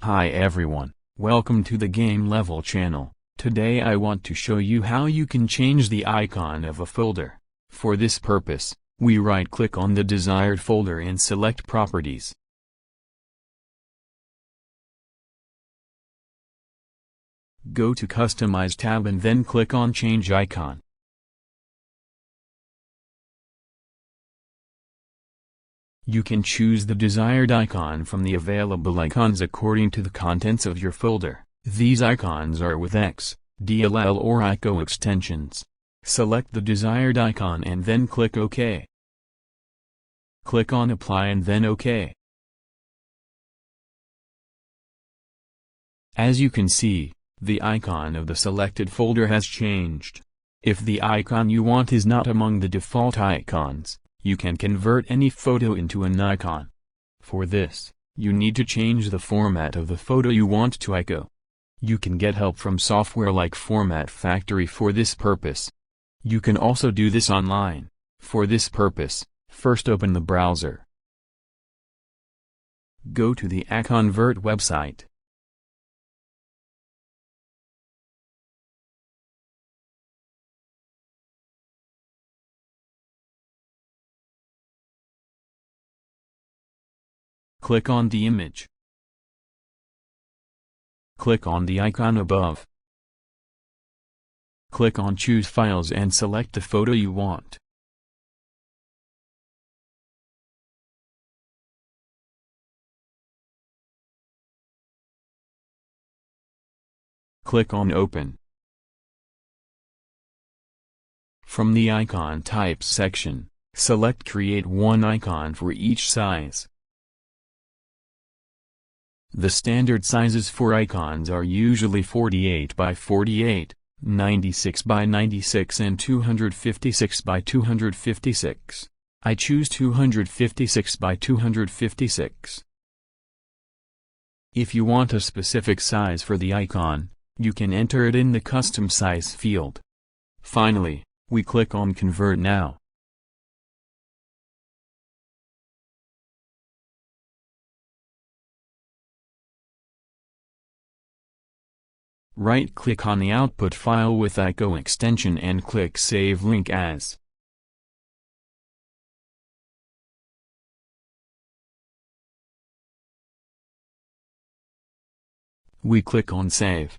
Hi everyone, welcome to the Game Level channel. Today I want to show you how you can change the icon of a folder. For this purpose, we right-click on the desired folder and select Properties. Go to Customize tab and then click on Change Icon. You can choose the desired icon from the available icons according to the contents of your folder. These icons are with X, DLL or ICO extensions. Select the desired icon and then click OK. Click on Apply and then OK. As you can see, the icon of the selected folder has changed. If the icon you want is not among the default icons, you can convert any photo into an icon. For this, you need to change the format of the photo you want to ICO. You can get help from software like Format Factory for this purpose. You can also do this online. For this purpose, first open the browser. Go to the iConvert website. Click on the image. Click on the icon above. Click on Choose Files and select the photo you want. Click on Open. From the Icon Types section, select Create one icon for each size. The standard sizes for icons are usually 48 by 48, 96 by 96 and 256 by 256. I choose 256 by 256. If you want a specific size for the icon, you can enter it in the Custom Size field. Finally, we click on Convert Now. Right-click on the output file with ICO extension and click Save Link As. We click on Save.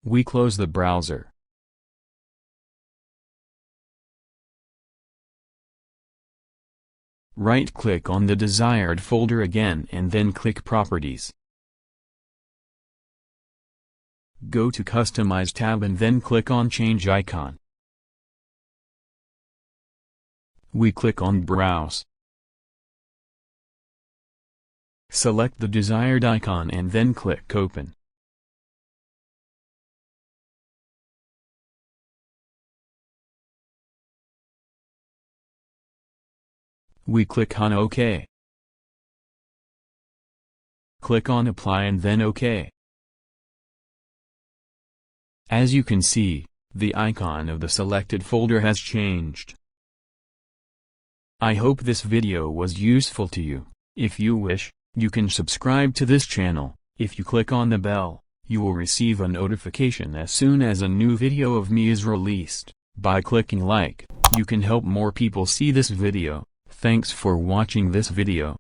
We close the browser. Right-click on the desired folder again and then click Properties. Go to Customize tab and then click on Change Icon. We click on Browse. Select the desired icon and then click Open. We click on OK. Click on Apply and then OK. As you can see, the icon of the selected folder has changed. I hope this video was useful to you. If you wish, you can subscribe to this channel. If you click on the bell, you will receive a notification as soon as a new video of me is released. By clicking like, you can help more people see this video. Thanks for watching this video.